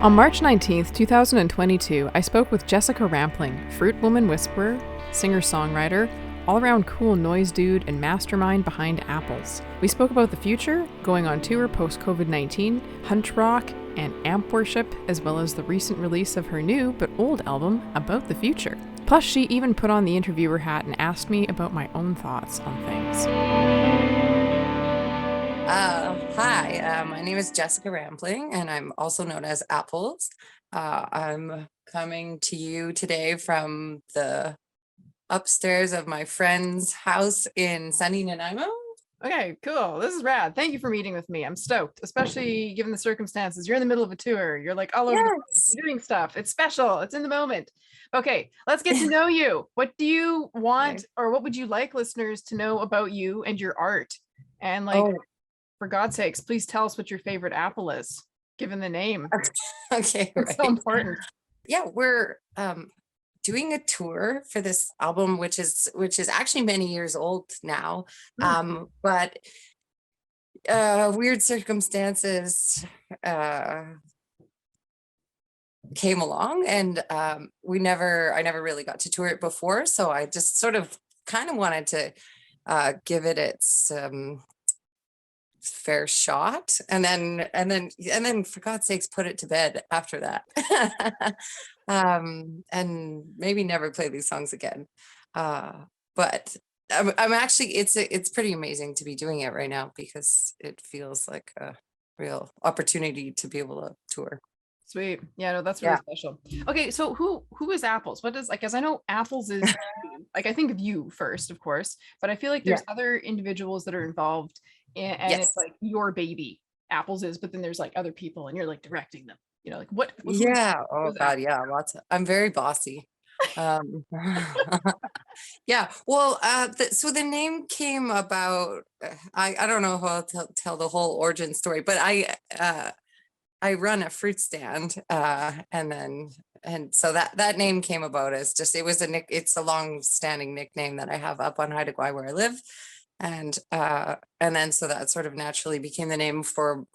On March 19th, 2022, I spoke with Jessica Rampling, fruit woman whisperer, singer-songwriter, all-around cool noise dude, and mastermind behind Apples. We spoke about the future, going on tour post-COVID-19, hunch rock, and amp worship, as well as the recent release of her new but old album, About the Future. Plus, she even put on the interviewer hat and asked me about my own thoughts on things. Hi, my name is Jessica Rampling, and I'm also known as Apples. I'm coming to you today from the upstairs of my friend's house in sunny Nanaimo. Okay, cool. This is rad. Thank you for meeting with me. I'm stoked, especially given the circumstances. You're in the middle of a tour. You're like all over the place. Yes. You're doing stuff. It's special. It's in the moment. Okay, let's get to know you. What do you want, or what would you like listeners to know about you and your art? And for God's sakes, please tell us what your favorite apple is, given the name. Okay, It's so important. Yeah, we're doing a tour for this album, which is actually many years old now. But weird circumstances came along, and I never really got to tour it before, so I just sort of kind of wanted to give it its fair shot, and then for God's sakes put it to bed after that. And maybe never play these songs again. But I'm actually, it's pretty amazing to be doing it right now, because it feels like a real opportunity to be able to tour. Sweet. Yeah, no, that's really special. Okay, so who is Apples? What does, like, as I know Apples is like, I think of you first, of course, but I feel like there's other individuals that are involved, and it's like your baby Apples is, but then there's like other people and you're like directing them, like what Oh God, lots I'm very bossy. um well, so the name came about, I don't know how I'll tell the whole origin story, but I run a fruit stand, and so that name came about as just, it's a long-standing nickname that I have up on Haida Gwaii where I live, and then so that sort of naturally became the name for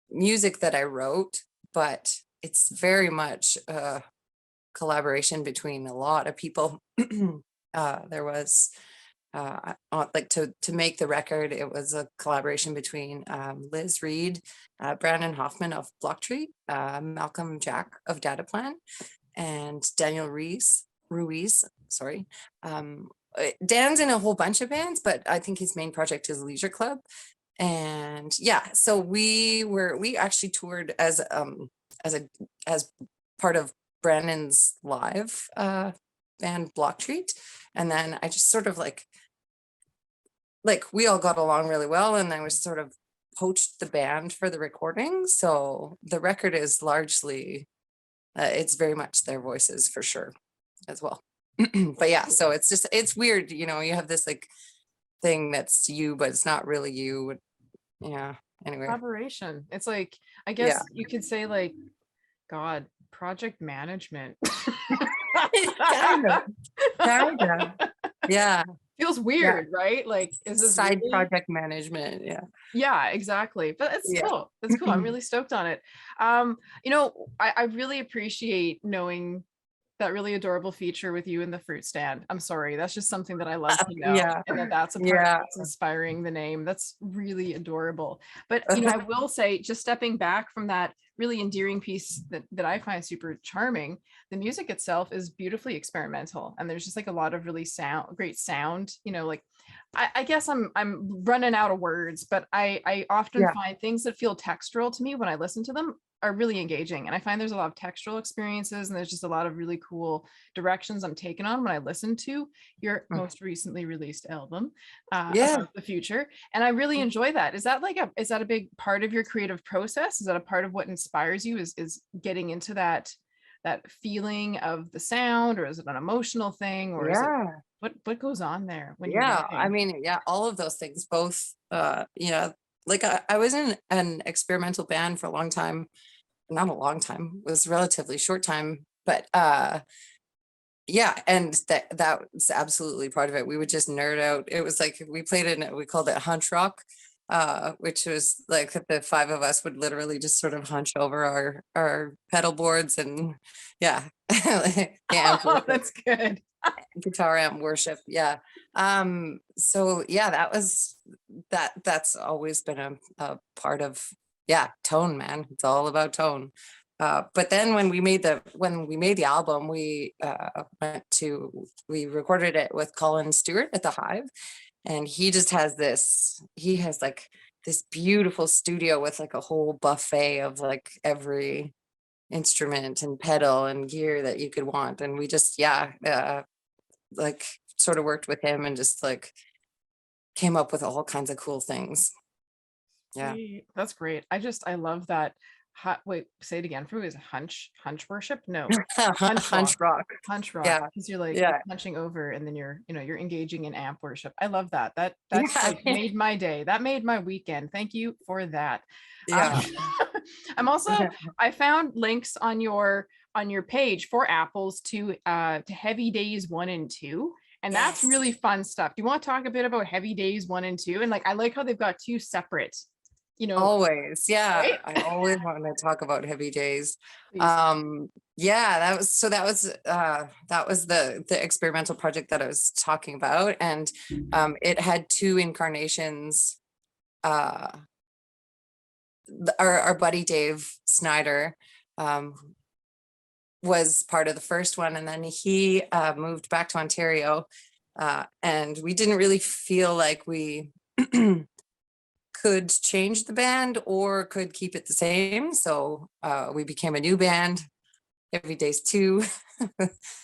music that I wrote. But it's very much a collaboration between a lot of people. There was like to make the record, it was a collaboration between Liz Reed, Brandon Hoffman of Blocktree, Malcolm Jack of Data Plan, and Daniel Ruiz. Sorry. Dan's in a whole bunch of bands, but I think his main project is Leisure Club. And so we actually toured as part of Brandon's live band Blocktree, and then I just sort of like we all got along really well, and I was sort of poached the band for the recording. So the record is largely it's very much their voices for sure as well. But so it's weird, you have this like thing that's you, but it's not really you. Anyway, collaboration. It's like, I guess you could say, like, God, project management. kind of. Yeah, feels weird, right? Like, is this side really project management? Yeah, exactly. But it's cool. It's cool. I'm really stoked on it. I really appreciate knowing that really adorable feature with you in the fruit stand. I'm sorry, that's just something that I love to know, and that's a part that's inspiring the name. That's really adorable. But I will say, just stepping back from that really endearing piece that I find super charming, the music itself is beautifully experimental, and there's just like a lot of really great sound. Like, I guess I'm running out of words, but I often find things that feel textural to me when I listen to them are really engaging, and I find there's a lot of textural experiences, and there's just a lot of really cool directions I'm taken on when I listen to your most recently released album, About the Future, and I really enjoy that. Is that a big part of your creative process? Is that a part of what inspires you, is getting into that feeling of the sound, or is it an emotional thing, or is it what goes on there when you're writing? I mean, all of those things, both. Like I was in an experimental band for a long time. Not a long time, it was a relatively short time, but and that was absolutely part of it. We would just nerd out. It was like we played we called it hunch rock, which was like the five of us would literally just sort of hunch over our pedal boards and yeah, the amp Oh, that's good. guitar amp worship. Yeah. So yeah, that's always been a part of, yeah, tone, man. It's all about tone. But then when we made the album, we recorded it with Colin Stewart at the Hive, and he has like this beautiful studio with like a whole buffet of like every instrument and pedal and gear that you could want. And we just, like sort of worked with him and just like came up with all kinds of cool things. Yeah. Sweet. That's great. I love that. Wait, say it again for me. Is it hunch worship? No, Hunch rock. hunch rock. Yeah. Because you're like Yeah. hunching over and then you're engaging in amp worship. I love that. That Yeah. like made my day. That made my weekend. Thank you for that. Yeah. I'm also, I found links on your page for Apples to Heavy Days 1 and 2. And that's Yes. really fun stuff. Do you want to talk a bit about Heavy Days 1 and 2? And like I like how they've got two separate, Always. Yeah. right? I always want to talk about Heavy Days. Please. Yeah, that was the experimental project that I was talking about. And it had two incarnations. Our buddy Dave Snyder was part of the first one, and then he moved back to Ontario, and we didn't really feel like we could change the band or could keep it the same, so we became a new band, Heavy Days 2.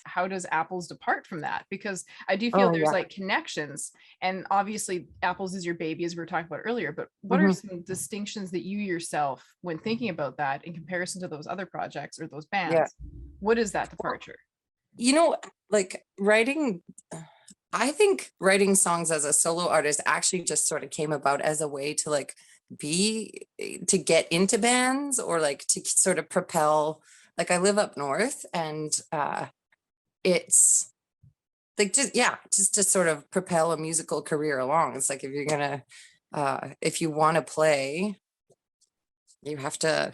How does Apples depart from that? Because I do feel there's Yeah. like connections, and obviously Apples is your baby, as we were talking about earlier, but what are some distinctions that you yourself, when thinking about that in comparison to those other projects or those bands, what is that departure? Like I think writing songs as a solo artist actually just sort of came about as a way to like to get into bands, or like to sort of propel. Like I live up north, and it's like just to sort of propel a musical career along. It's like if you want to play, you have to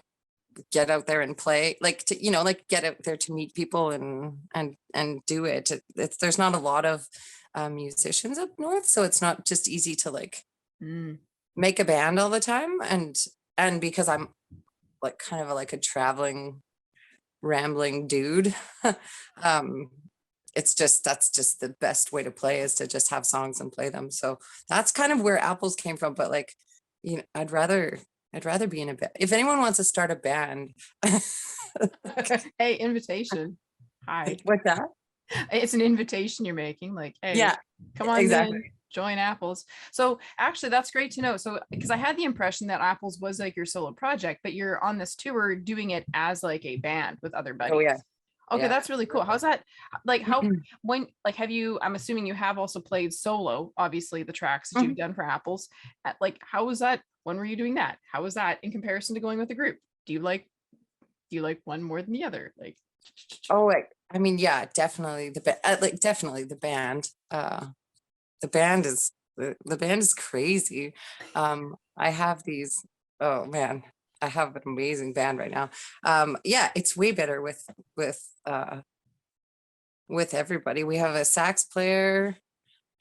get out there and play, like get out there to meet people and do it. There's not a lot of musicians up north, so it's not just easy to like make a band all the time. And because I'm like kind of like a traveling, rambling dude, that's just the best way to play, is to just have songs and play them. So that's kind of where Apples came from. But like, I'd rather be in a band. If anyone wants to start a band, Hey, invitation. Hi. What's that? It's an invitation you're making, like, hey, Yeah, come on exactly. in, join Apples. So actually that's great to know. So because I had the impression that Apples was like your solo project, but you're on this tour doing it as like a band with other buddies. Oh yeah. Okay, Yeah. that's really cool. How's that? Like I'm assuming you have also played solo, obviously the tracks that you've done for Apples. Like, how was that? When were you doing that? How was that in comparison to going with a group? Do you like one more than the other? Like, I mean, yeah, definitely definitely the band. The band is crazy. I have these, oh man, I have an amazing band right now. Yeah, it's way better with everybody. We have a sax player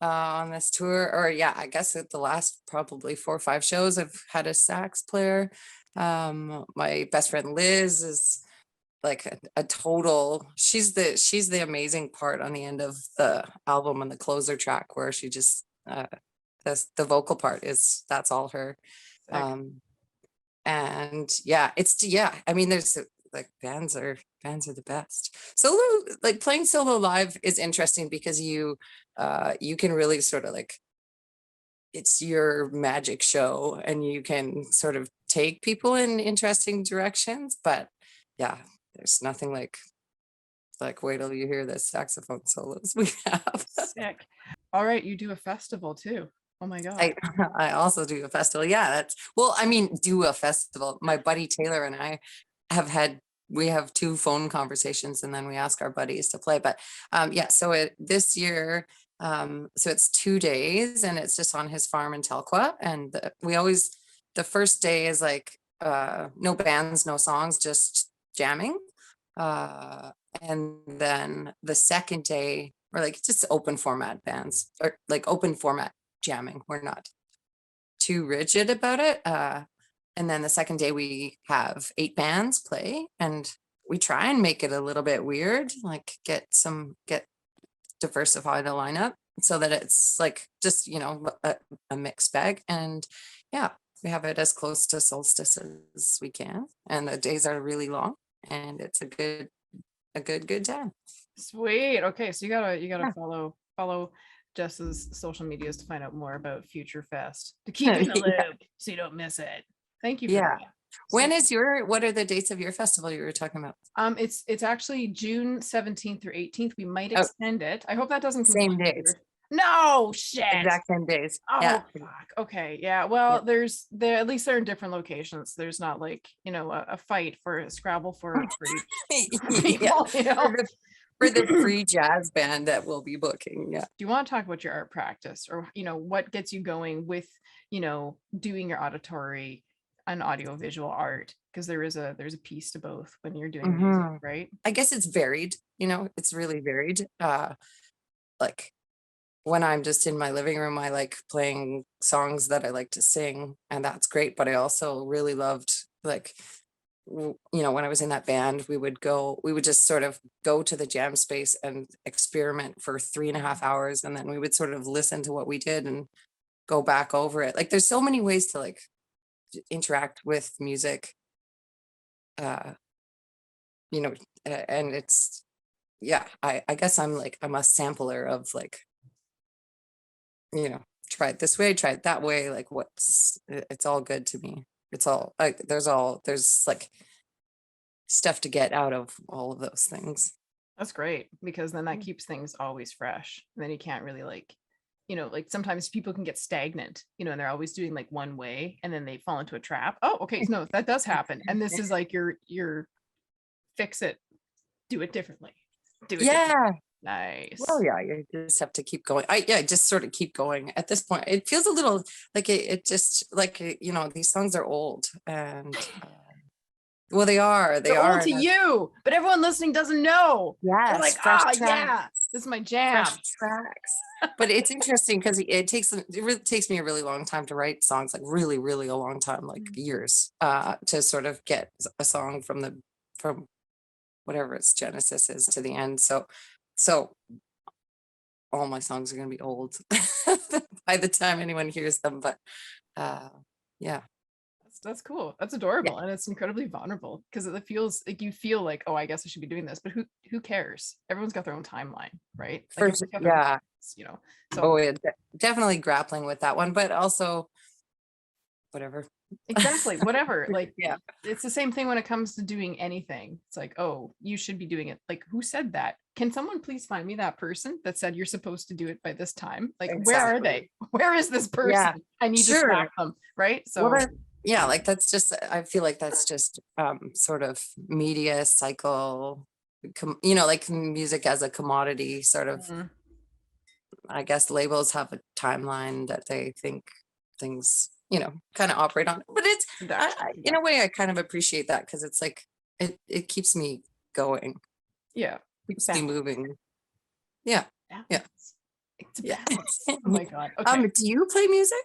on this tour, or yeah, I guess at the last probably 4 or 5 shows I've had a sax player. My best friend Liz is like a total, she's the amazing part on the end of the album, and the closer track where she just the vocal part that's all her. And yeah, I mean, there's like bands are the best. Solo, like playing solo live is interesting because you can really sort of like, it's your magic show, and you can sort of take people in interesting directions. But yeah, there's nothing like wait till you hear the saxophone solos we have. sick. All right, you do a festival too. Oh my God. I also do a festival. Yeah, do a festival. My buddy Taylor and I we have 2 phone conversations, and then we ask our buddies to play. But yeah, so this year So it's 2 days, and it's just on his farm in Telqua. And the first day is like no bands, no songs, just jamming. And then the second day, or like just open format bands, or like open format jamming. We're not too rigid about it. And then the second day we have 8 bands play, and we try and make it a little bit weird, like get diversify the lineup so that it's like just, a mixed bag. And yeah, we have it as close to solstice as we can. And the days are really long, and it's a good time. Sweet. Okay, so you gotta Yeah. follow Jess's social medias to find out more about Future Fest, to keep you in the Yeah. loop so you don't miss it. Thank you for Yeah. that. What are the dates of your festival you were talking about? It's actually June 17th through 18th. We might Oh, extend it. I hope that doesn't same conflict with days, No shit. exact same days. Oh Yeah. fuck. Okay. Yeah. Well, at least they're in different locations. There's not like, a fight for a Scrabble for people, Yeah. For the free jazz band that we'll be booking. Yeah. Do you want to talk about your art practice, or what gets you going with doing your auditory and audiovisual art? Because there's a piece to both when you're doing music, right? I guess it's varied, it's really varied. Like when I'm just in my living room, I like playing songs that I like to sing, and that's great. But I also really loved, like, when I was in that band, we would just sort of go to the jam space and experiment for 3.5 hours. And then we would sort of listen to what we did and go back over it. Like, there's so many ways to like interact with music, and it's, yeah, I guess I'm a sampler of like, try it this way, try it that way. Like, it's all good to me. It's all like, there's like stuff to get out of all of those things. That's great, because then that keeps things always fresh. And then you can't really like sometimes people can get stagnant, and they're always doing like one way, and then they fall into a trap. Oh, okay. No, that does happen. And this is like your fix it, do it differently. Yeah. Nice. Well, yeah, you just have to keep going. Just sort of keep going. At this point, it feels a little like it just like, these songs are old, and well, they are. They're old to you, but everyone listening doesn't know. Yes, they're like, yeah, this is my jam. Fresh tracks. But it's interesting because it takes me a really long time to write songs, like really, really a long time, like years, to sort of get a song from whatever its genesis is to the end. So all my songs are going to be old by the time anyone hears them. But yeah. That's cool. That's adorable. And it's incredibly vulnerable, because it feels like you feel like, oh, I guess I should be doing this, but who cares? Everyone's got their own timeline, right? Like, yeah. So yeah, definitely grappling with that one, but also whatever. Exactly. Whatever. Like, yeah, it's the same thing when it comes to doing anything. It's like, oh, you should be doing it. Like, who said that? Can someone please find me that person that said you're supposed to do it by this time? Like, Where are they? Where is this person? Yeah, I need to track them. Right. So yeah, like that's just, I feel like that's just sort of media cycle, like music as a commodity sort of. I guess labels have a timeline that they think things, kind of operate on. But it's, in a way, I kind of appreciate that, because it's like, it keeps me going. Yeah. Keeps me moving. Yeah. Yeah. It's oh my God. Okay. Do you play music?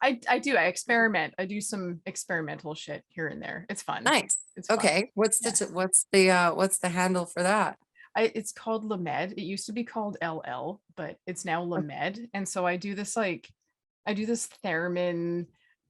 I do. I experiment. I do some experimental shit here and there. It's fun. Nice. It's fun. Okay. What's the handle for that? It's called Lamed. It used to be called LL, but it's now Lamed. And so I do this theremin,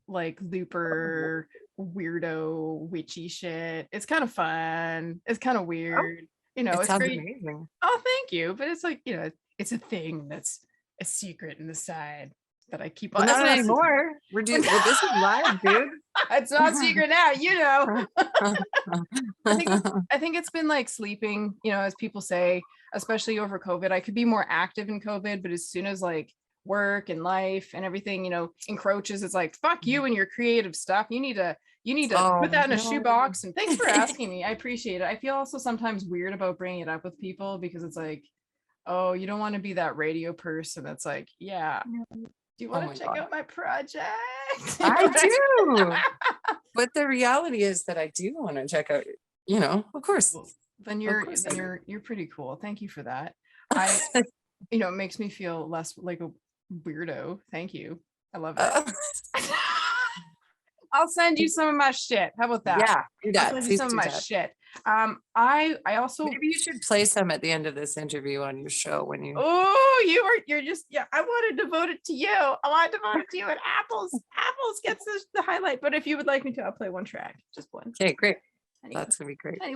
like looper, weirdo, witchy shit. It's kind of fun. It's kind of weird. It it's sounds great. amazing. Oh, thank you. But it's like, it's a thing that's a secret in the side that I keep on. Well, not anymore. We're doing this is live, dude. It's not secret now, I think it's been like sleeping, as people say, especially over COVID. I could be more active in COVID, but as soon as like work and life and everything, encroaches, it's like, fuck you and your creative stuff. You need to put that in a shoebox. And thanks for asking me. I appreciate it. I feel also sometimes weird about bringing it up with people, because it's like, Oh, you don't want to be that radio person that's like, yeah, do you want to check out my project? I do. But the reality is that I do want to check out, of course. Well, then you're pretty cool. Thank you for that. It makes me feel less like a weirdo. Thank you. I love it. I'll send you some of my shit. How about that? Yeah, do that. I'll send you some of my shit. I also maybe you should play some at the end of this interview on your show when you. Oh, you're just I want to devote it to you. I want to devote it to you. And Apples gets the highlight. But if you would like me to, I'll play one track, just one. Okay, great. Anyone. That's gonna be great. Tiny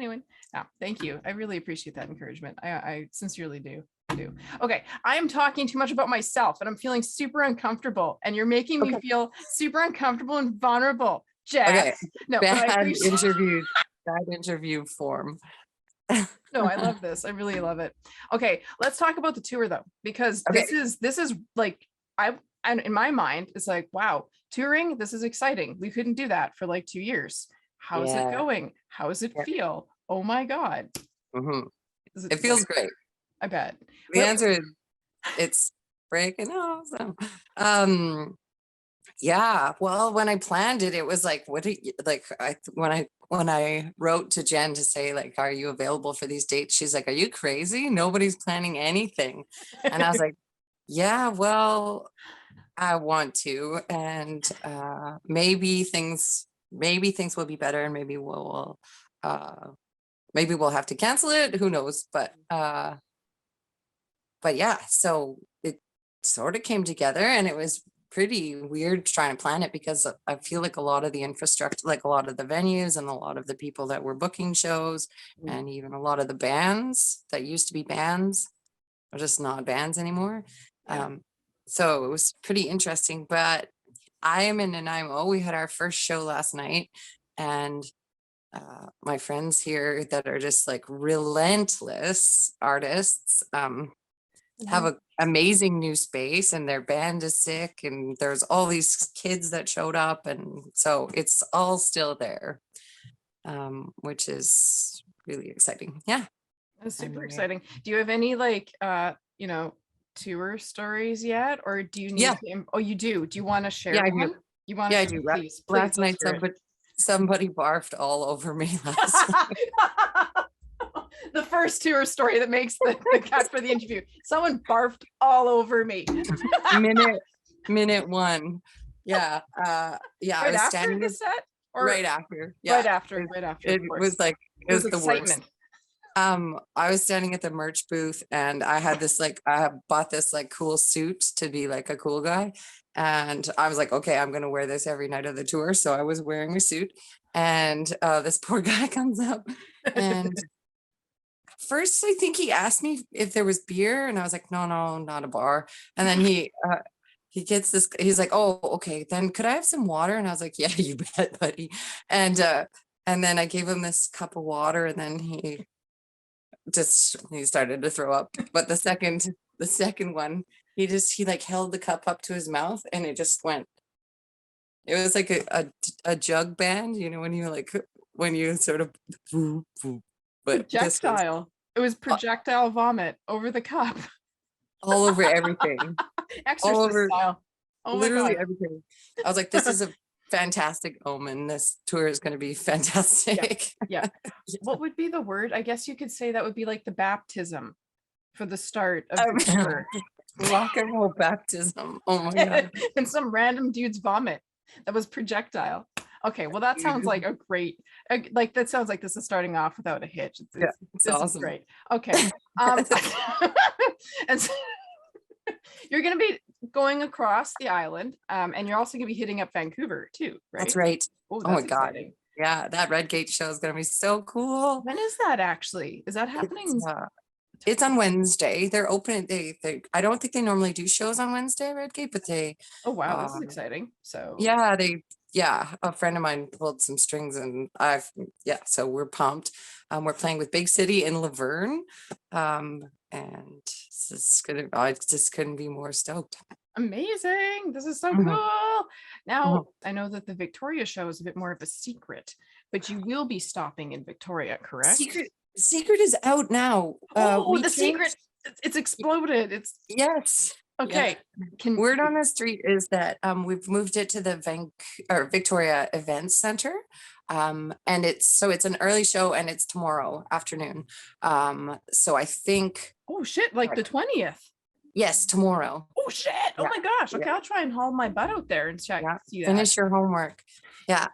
one. Oh, thank you. I really appreciate that encouragement. I sincerely do. Okay, I am talking too much about myself and I'm feeling super uncomfortable and you're making me feel super uncomfortable and vulnerable. Jess. Okay. No, bad interview form. No, I love this. I really love it. Okay, let's talk about the tour though, because this is like and in my mind, it's like, wow, touring, this is exciting. We couldn't do that for like 2 years. How's it going? How does it feel? Oh my God. Mm-hmm. It feels great. I bet. The answer is it's breaking awesome. Yeah. Well, when I planned it, it was like, when I wrote to Jen to say, like, are you available for these dates? She's like, are you crazy? Nobody's planning anything. And I was like, yeah, well, I want to. And maybe things will be better and maybe we'll have to cancel it. Who knows? But yeah, so it sort of came together and it was pretty weird trying to plan it because I feel like a lot of the infrastructure, like a lot of the venues and a lot of the people that were booking shows and even a lot of the bands that used to be bands are just not bands anymore. So it was pretty interesting, but I am in Nanaimo. We had our first show last night and my friends here that are just like relentless artists, have an amazing new space and their band is sick and there's all these kids that showed up and so it's all still there, which is really exciting. Yeah, that's super exciting. Do you have any like tour stories yet, or do you need to, you do you want to share one? You want to? I do. Please, last night somebody barfed all over me last night. The first tour story that makes the cut for the interview. Someone barfed all over me. minute one. Yeah. Right, I was after standing the set? Or right after. Yeah. Right after. It was the worst. I was standing at the merch booth and I had this I bought this cool suit to be like a cool guy. And I was like, okay, I'm going to wear this every night of the tour. So I was wearing a suit and this poor guy comes up and first, I think he asked me if there was beer and I was like, no, not a bar. And then he gets this, he's like, oh, okay, then could I have some water? And I was like, yeah, you bet, buddy. And then I gave him this cup of water and then he started to throw up. But the second one, he held the cup up to his mouth and it just went. It was like a jug band, when you sort of but projectile. It was projectile vomit over the cup. All over everything. Exorcist all over style. Oh literally my God. Everything. I was like, this is a fantastic omen. This tour is going to be fantastic. Yeah. What would be the word? I guess you could say that would be like the baptism for the start of the tour. Rock and roll baptism. Oh my God. And some random dude's vomit. That was projectile. Okay, well, that sounds like a great, that sounds like this is starting off without a hitch. It's awesome. Great. Okay. And so you're going to be going across the island and you're also going to be hitting up Vancouver too, right? That's right. Oh my God. Exciting. Yeah, that Red Gate show is going to be so cool. When is that actually? Is that happening? It's on Wednesday. They're open. They I don't think they normally do shows on Wednesday, Red Gate, but they. Oh wow, this is exciting. So yeah, a friend of mine pulled some strings and so we're pumped. We're playing with Big City in Laverne. And I just couldn't be more stoked. Amazing. This is so cool. Now, I know that the Victoria show is a bit more of a secret, but you will be stopping in Victoria, correct? Secret is out now. The secret it's exploded. It's Yes. okay. Word on the street is that we've moved it to the Victoria Events Center. And it's an early show and it's tomorrow afternoon. So I think, oh shit, like the 20th. yes, tomorrow. Oh shit. Oh my gosh. Okay, I'll try and haul my butt out there and check. See that. Finish your homework. Yeah.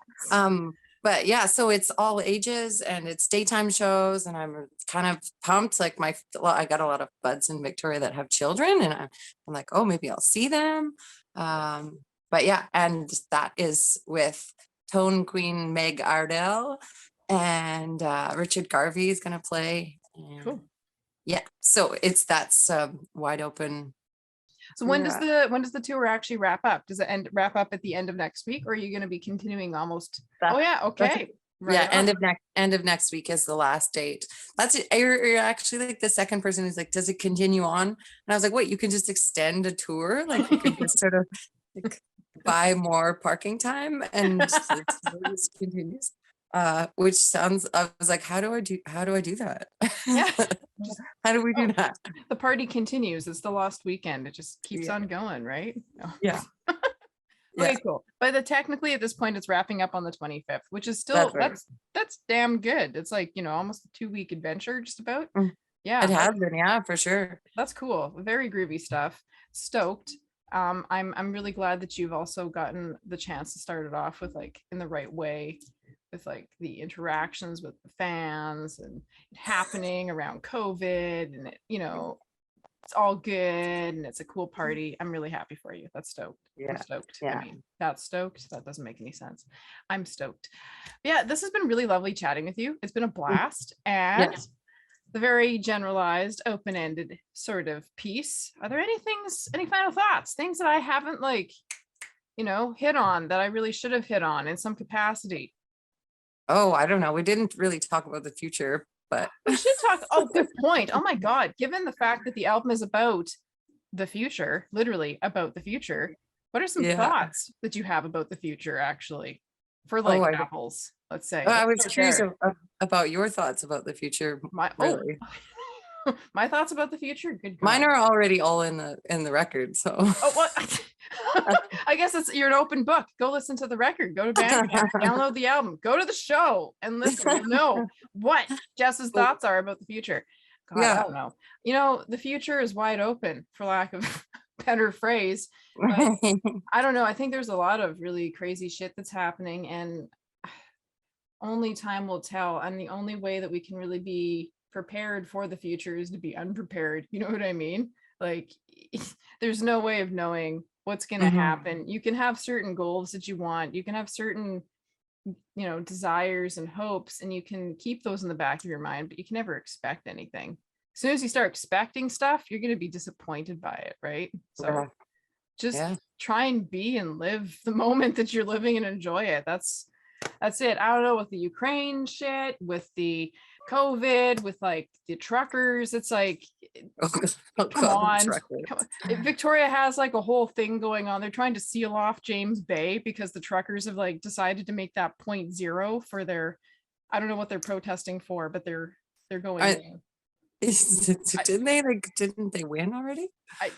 But yeah, so it's all ages and it's daytime shows, and I'm kind of pumped. Like I got a lot of buds in Victoria that have children, and I'm like, oh, maybe I'll see them. But yeah, and that is with Tone Queen Meg Ardell, and Richard Garvey is gonna play. Cool. Yeah, so that's wide open. So when does the tour actually wrap up? Does it wrap up at the end of next week, or are you going to be continuing almost? Oh yeah, okay. Right, yeah, end of next week is the last date. That's it. You're actually like the second person who's like, does it continue on? And I was like, wait, you can just extend a tour, like you can just sort of like buy more parking time and just continues. Which sounds, I was like, how do I do that? Yeah. How do we do that? The party continues. It's the last weekend. It just keeps on going, right? Yeah. Okay, cool. But technically at this point it's wrapping up on the 25th, which is still that's damn good. It's like, almost a 2-week adventure, just about. Yeah. It has been, yeah, for sure. That's cool. Very groovy stuff. Stoked. I'm really glad that you've also gotten the chance to start it off with like in the right way, with like the interactions with the fans and happening around COVID, and it's all good and it's a cool party. I'm really happy for you. That's stoked. Yeah. I'm stoked. Yeah. I mean, that's stoked. That doesn't make any sense. I'm stoked. Yeah, this has been really lovely chatting with you. It's been a blast. And the very generalized, open-ended sort of piece. Are there any final thoughts? Things that I haven't hit on that I really should have hit on in some capacity? Oh, I don't know. We didn't really talk about the future, but we should talk. Oh, good point. Oh my God. Given the fact that the album is about the future, literally about the future, what are some thoughts that you have about the future actually for apples, let's say? I was curious about your thoughts about the future. My thoughts about the future. Good God. Mine are already all in the record. So I guess you're an open book. Go listen to the record. Go to bandcamp, download the album, go to the show and listen. You'll know what Jess's thoughts are about the future. God, I don't know. The future is wide open, for lack of a better phrase. But I don't know. I think there's a lot of really crazy shit that's happening, and only time will tell. And the only way that we can really be prepared for the future is to be unprepared. You know what I mean? Like, there's no way of knowing what's going to happen. You can have certain goals that you want. You can have certain, desires and hopes, and you can keep those in the back of your mind, but you can never expect anything. As soon as you start expecting stuff, you're going to be disappointed by it, right? So just try and be and live the moment that you're living and enjoy it. That's it. I don't know, with the Ukraine shit, with the COVID, with like the truckers, it's like, come on. Victoria has like a whole thing going on. They're trying to seal off James Bay because the truckers have like decided to make that 0.0 for their, I don't know what they're protesting for, but they're going in. Didn't they win already?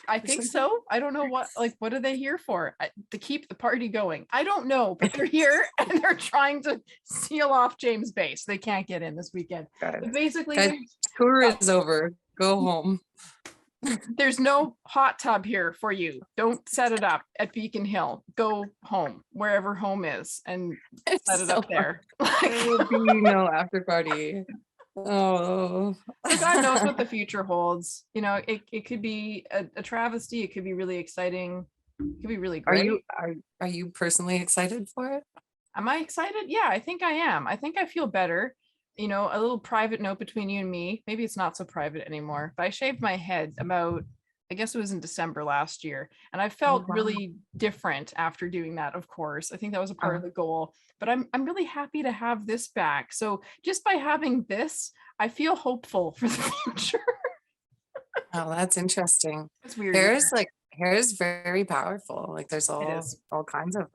I think so. I don't know what are they here for? To keep the party going. I don't know, but they're here and they're trying to seal off James Bay, so they can't get in this weekend. But basically, tour is over. Go home. There's no hot tub here for you. Don't set it up at Beacon Hill. Go home, wherever home is, and set it up there. There will be no after party. Oh, God knows what the future holds. It could be a travesty. It could be really exciting. It could be really great. Are you personally excited for it? Am I excited? Yeah, I think I am. I think I feel better. A little private note between you and me. Maybe it's not so private anymore, but I shaved my head about, I guess it was in December last year. And I felt really different after doing that, of course. I think that was a part of the goal, but I'm really happy to have this back. So just by having this, I feel hopeful for the future. Oh, that's interesting. It's weird. Hair is very powerful. Like there's all kinds of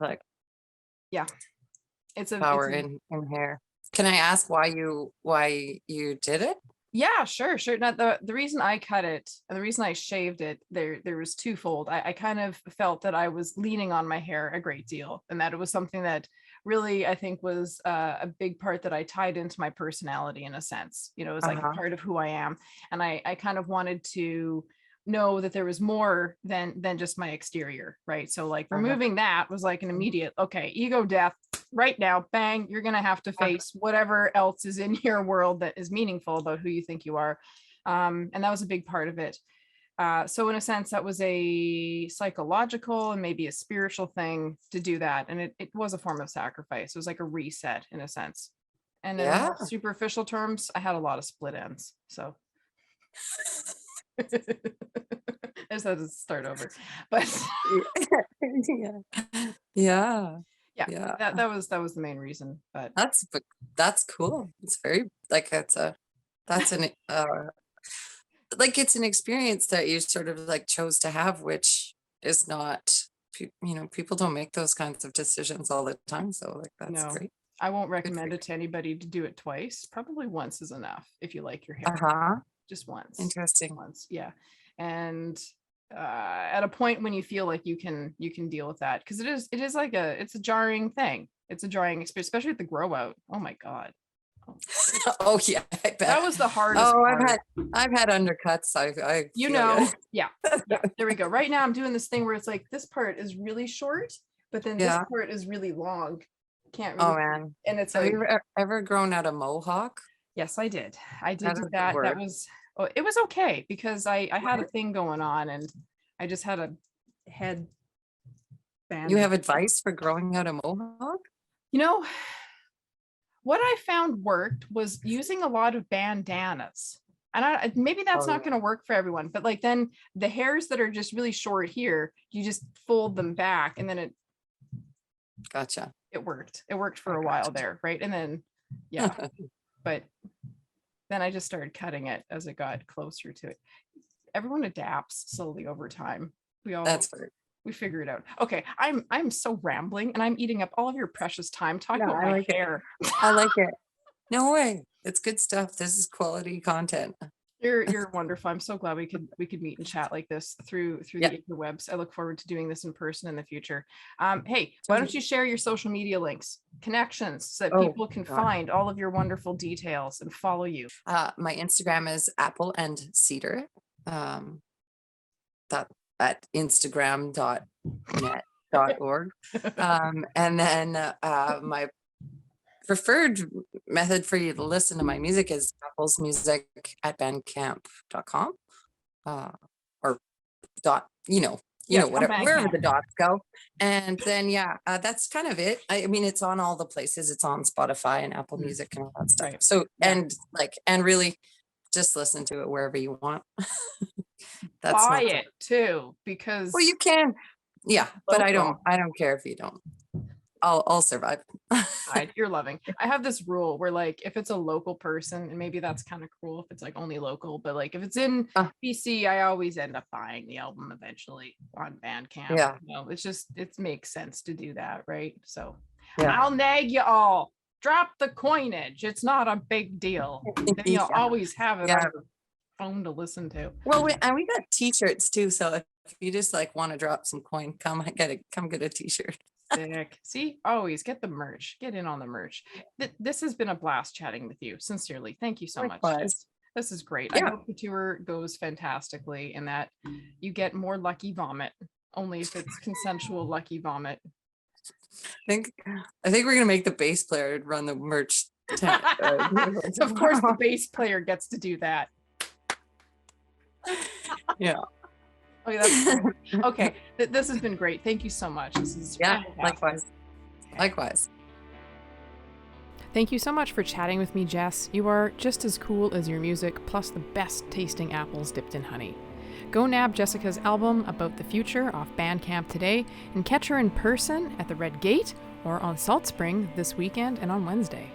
it's a power in hair. Can I ask why you did it? Yeah, sure, sure. Now, the reason I cut it and the reason I shaved it, there was twofold. I kind of felt that I was leaning on my hair a great deal, and that it was something that really I think was a big part that I tied into my personality in a sense. You know, it was like a Uh-huh. part of who I am, and I kind of wanted to know that there was more than just my exterior, right? So like Uh-huh. removing that was like an immediate, okay, ego death right now, bang, you're going to have to face whatever else is in your world that is meaningful about who you think you are. And that was a big part of it. So in a sense, that was a psychological and maybe a spiritual thing to do that. And it was a form of sacrifice. It was like a reset in a sense. And in Yeah. more superficial terms, I had a lot of split ends. So I just had to start over. But Yeah. Yeah. yeah, Yeah. that was the main reason. But That's cool. It's very like that's an like it's an experience that you sort of like chose to have, which is not people don't make those kinds of decisions all the time. So like that's no, great. I won't Good for recommend you. it to anybody to do it twice. Probably once is enough if you like your hair. Uh-huh. Just once. Interesting. Once. Yeah. And at a point when you feel like you can deal with that, because it is like it's a jarring thing. It's a jarring experience, especially at the grow out. Oh my God. Oh, Oh yeah, I bet. that was the hardest Oh, part. I've had undercuts. I You feel know, ya. yeah. Yeah. There we go. Right now I'm doing this thing where it's like this part is really short, but then this Yeah. part is really long. Can't Oh really, man. and it's Have like, you ever grown out a mohawk? yes, I did. I did That do doesn't that. That work. was, oh, it was okay because I had a thing going on and I just had a head You band. have advice for growing out a mohawk? You know, what I found worked was using a lot of bandanas. And maybe that's Oh not yeah. going to work for everyone, but like then the hairs that are just really short here, you just fold them back and then Gotcha. it worked. It worked for I a while gotcha. there, right? And then yeah, but then I just started cutting it as it got closer to it. Everyone adapts slowly over time. That's right. We figure it out. Okay, I'm so rambling and I'm eating up all of your precious time talking No, about I my like it. hair. I like it. No way. It's good stuff. This is quality content. You're wonderful. I'm so glad we could meet and chat like this through Yeah, the interwebs. I look forward to doing this in person in the future. Hey, why don't totally. you share your social media links, connections, so that Oh people can God. find all of your wonderful details and follow you? My Instagram is apple and cedar. That at instagram.net.org. And then my preferred method for you to listen to my music is Apple's music at bandcamp.com. Or dot, Yes, on whatever, wherever Bandcamp. the dots go. And then, yeah, that's kind of it. I mean, it's on all the places. It's on Spotify and Apple Music and all that stuff. Right. So, Yeah. and really just listen to it wherever you want. That's Buy not it too, because well, you can. Yeah, but I local. don't care if you don't. I'll survive. You're loving. I have this rule where like if it's a local person, and maybe that's kind of cruel if it's like only local, but like if it's in BC, I always end up buying the album eventually on Bandcamp. Yeah. It makes sense to do that, right? So Yeah. I'll nag you all. Drop the coinage. It's not a big deal. Then you'll always have it on your phone to listen to. Well, we got t-shirts too, so if you just like want to drop some coin, come get a t-shirt. Sick. See, always get the merch. Get in on the merch. This has been a blast chatting with you. Sincerely, thank you so much. This is great. Yeah. I hope the tour goes fantastically and that you get more lucky vomit. Only if it's consensual lucky vomit. I think we're gonna make the bass player run the merch tent. Of course, the bass player gets to do that. Yeah. Okay, that's cool. Okay. This has been great. Thank you so much. This is fantastic. Likewise. Thank you so much for chatting with me, Jess. You are just as cool as your music, plus the best tasting apples dipped in honey. Go nab Jessica's album About the Future off Bandcamp today and catch her in person at the Red Gate or on Salt Spring this weekend and on Wednesday.